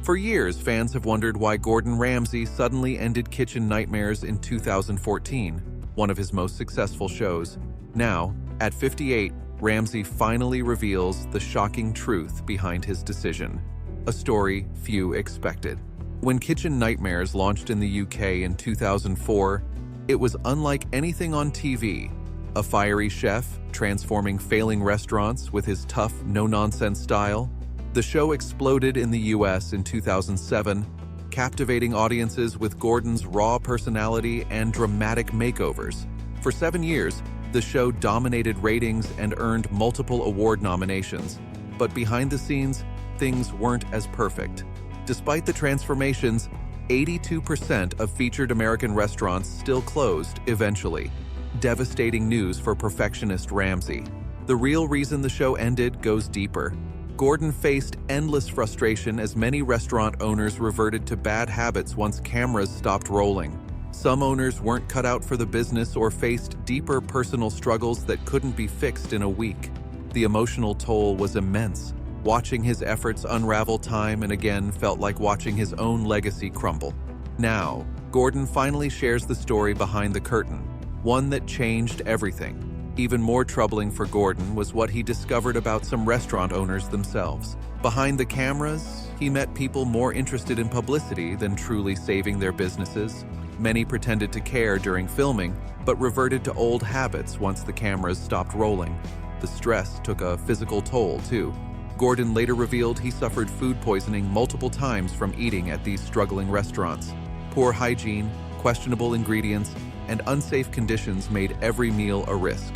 For years, fans have wondered why Gordon Ramsay suddenly ended Kitchen Nightmares in 2014, one of his most successful shows. Now, at 58, Ramsay finally reveals the shocking truth behind his decision, a story few expected. When Kitchen Nightmares launched in the UK in 2004, it was unlike anything on TV. A fiery chef transforming failing restaurants with his tough, no-nonsense style. The show exploded in the US in 2007, captivating audiences with Gordon's raw personality and dramatic makeovers. For 7 years, the show dominated ratings and earned multiple award nominations. But behind the scenes, things weren't as perfect. Despite the transformations, 82% of featured American restaurants still closed eventually. Devastating news for perfectionist Ramsay. The real reason the show ended goes deeper. Gordon faced endless frustration as many restaurant owners reverted to bad habits once cameras stopped rolling. Some owners weren't cut out for the business or faced deeper personal struggles that couldn't be fixed in a week. The emotional toll was immense. Watching his efforts unravel time and again felt like watching his own legacy crumble. Now, Gordon finally shares the story behind the curtain, one that changed everything. Even more troubling for Gordon was what he discovered about some restaurant owners themselves. Behind the cameras, he met people more interested in publicity than truly saving their businesses. Many pretended to care during filming, but reverted to old habits once the cameras stopped rolling. The stress took a physical toll, too. Gordon later revealed he suffered food poisoning multiple times from eating at these struggling restaurants. Poor hygiene, questionable ingredients, and unsafe conditions made every meal a risk.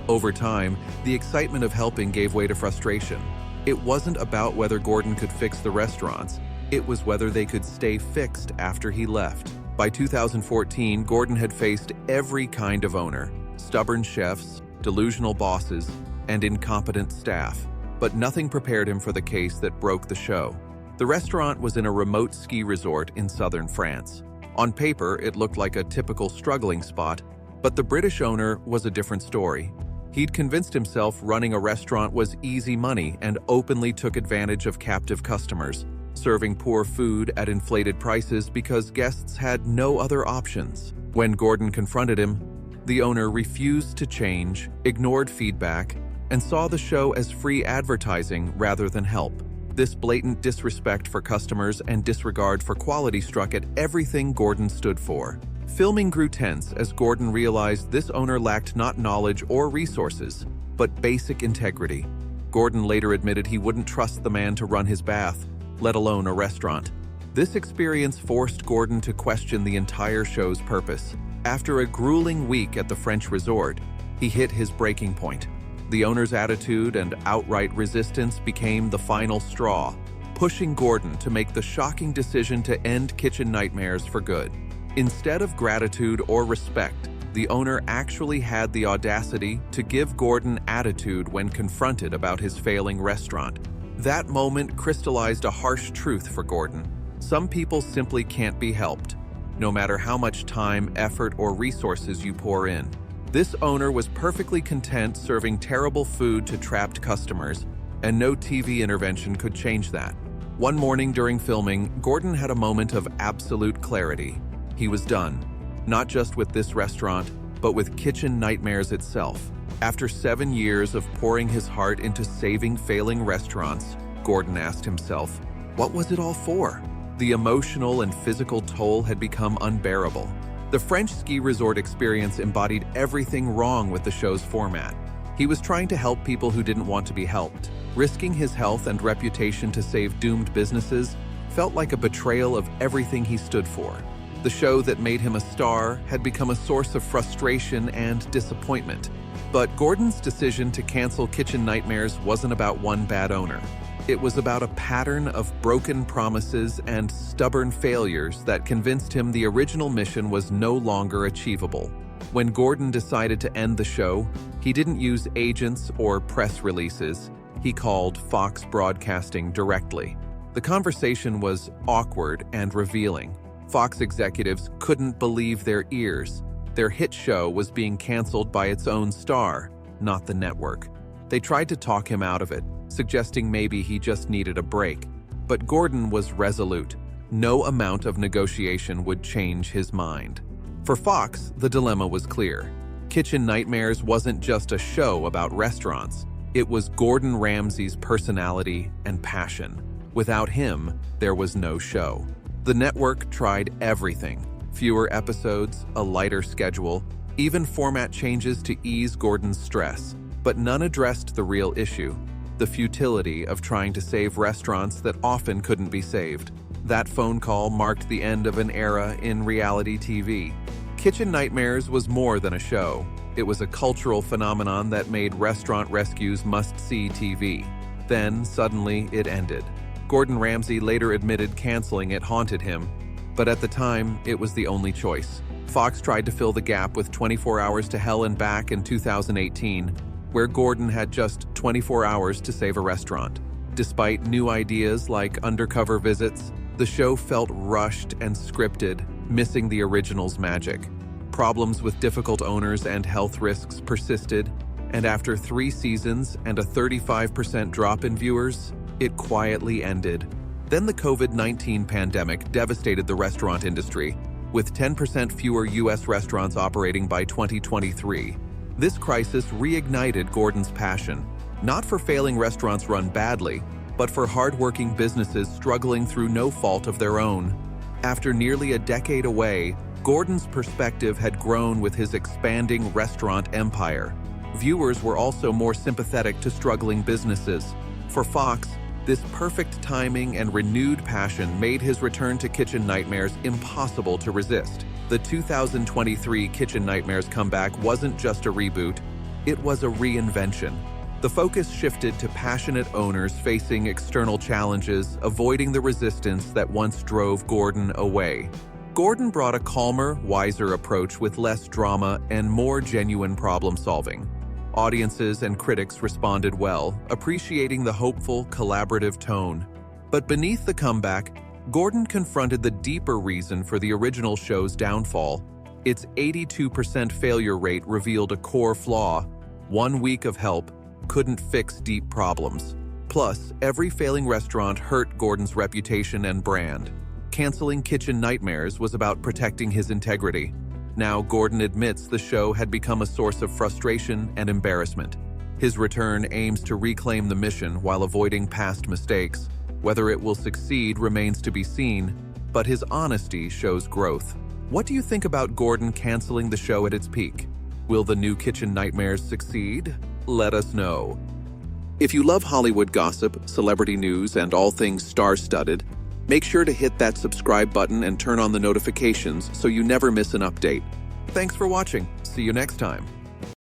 Over time, the excitement of helping gave way to frustration. It wasn't about whether Gordon could fix the restaurants, it was whether they could stay fixed after he left. By 2014, Gordon had faced every kind of owner: stubborn chefs, delusional bosses, and incompetent staff. But nothing prepared him for the case that broke the show. The restaurant was in a remote ski resort in southern France. On paper, it looked like a typical struggling spot, but the British owner was a different story. He'd convinced himself running a restaurant was easy money and openly took advantage of captive customers, serving poor food at inflated prices because guests had no other options. When Gordon confronted him, the owner refused to change, ignored feedback, and saw the show as free advertising rather than help. This blatant disrespect for customers and disregard for quality struck at everything Gordon stood for. Filming grew tense as Gordon realized this owner lacked not knowledge or resources, but basic integrity. Gordon later admitted he wouldn't trust the man to run his bath, let alone a restaurant. This experience forced Gordon to question the entire show's purpose. After a grueling week at the French resort, he hit his breaking point. The owner's attitude and outright resistance became the final straw, pushing Gordon to make the shocking decision to end Kitchen Nightmares for good. Instead of gratitude or respect, the owner actually had the audacity to give Gordon attitude when confronted about his failing restaurant. That moment crystallized a harsh truth for Gordon. Some people simply can't be helped, no matter how much time, effort, or resources you pour in. This owner was perfectly content serving terrible food to trapped customers, and no TV intervention could change that. One morning during filming, Gordon had a moment of absolute clarity. He was done, not just with this restaurant, but with Kitchen Nightmares itself. After 7 years of pouring his heart into saving failing restaurants, Gordon asked himself, what was it all for? The emotional and physical toll had become unbearable. The French ski resort experience embodied everything wrong with the show's format. He was trying to help people who didn't want to be helped. Risking his health and reputation to save doomed businesses felt like a betrayal of everything he stood for. The show that made him a star had become a source of frustration and disappointment. But Gordon's decision to cancel Kitchen Nightmares wasn't about one bad owner. It was about a pattern of broken promises and stubborn failures that convinced him the original mission was no longer achievable. When Gordon decided to end the show, he didn't use agents or press releases. He called Fox Broadcasting directly. The conversation was awkward and revealing. Fox executives couldn't believe their ears. Their hit show was being canceled by its own star, not the network. They tried to talk him out of it, suggesting maybe he just needed a break. But Gordon was resolute. No amount of negotiation would change his mind. For Fox, the dilemma was clear. Kitchen Nightmares wasn't just a show about restaurants. It was Gordon Ramsay's personality and passion. Without him, there was no show. The network tried everything. Fewer episodes, a lighter schedule, even format changes to ease Gordon's stress. But none addressed the real issue, the futility of trying to save restaurants that often couldn't be saved. That phone call marked the end of an era in reality TV. Kitchen Nightmares was more than a show. It was a cultural phenomenon that made restaurant rescues must-see TV. Then, suddenly, it ended. Gordon Ramsay later admitted canceling it haunted him, but at the time, it was the only choice. Fox tried to fill the gap with 24 Hours to Hell and Back in 2018, where Gordon had just 24 hours to save a restaurant. Despite new ideas like undercover visits, the show felt rushed and scripted, missing the original's magic. Problems with difficult owners and health risks persisted, and after 3 seasons and a 35% drop in viewers, it quietly ended. Then the COVID-19 pandemic devastated the restaurant industry, with 10% fewer U.S. restaurants operating by 2023. This crisis reignited Gordon's passion, not for failing restaurants run badly, but for hardworking businesses struggling through no fault of their own. After nearly a decade away, Gordon's perspective had grown with his expanding restaurant empire. Viewers were also more sympathetic to struggling businesses. For Fox, this perfect timing and renewed passion made his return to Kitchen Nightmares impossible to resist. The 2023 Kitchen Nightmares comeback wasn't just a reboot, it was a reinvention. The focus shifted to passionate owners facing external challenges, avoiding the resistance that once drove Gordon away. Gordon brought a calmer, wiser approach with less drama and more genuine problem-solving. Audiences and critics responded well, appreciating the hopeful, collaborative tone. But beneath the comeback, Gordon confronted the deeper reason for the original show's downfall. Its 82% failure rate revealed a core flaw. 1 week of help couldn't fix deep problems. Plus, every failing restaurant hurt Gordon's reputation and brand. Canceling Kitchen Nightmares was about protecting his integrity. Now, Gordon admits the show had become a source of frustration and embarrassment. His return aims to reclaim the mission while avoiding past mistakes. Whether it will succeed remains to be seen, but his honesty shows growth. What do you think about Gordon canceling the show at its peak? Will the new Kitchen Nightmares succeed? Let us know. If you love Hollywood gossip, celebrity news, and all things star-studded, make sure to hit that subscribe button and turn on the notifications so you never miss an update. Thanks for watching. See you next time.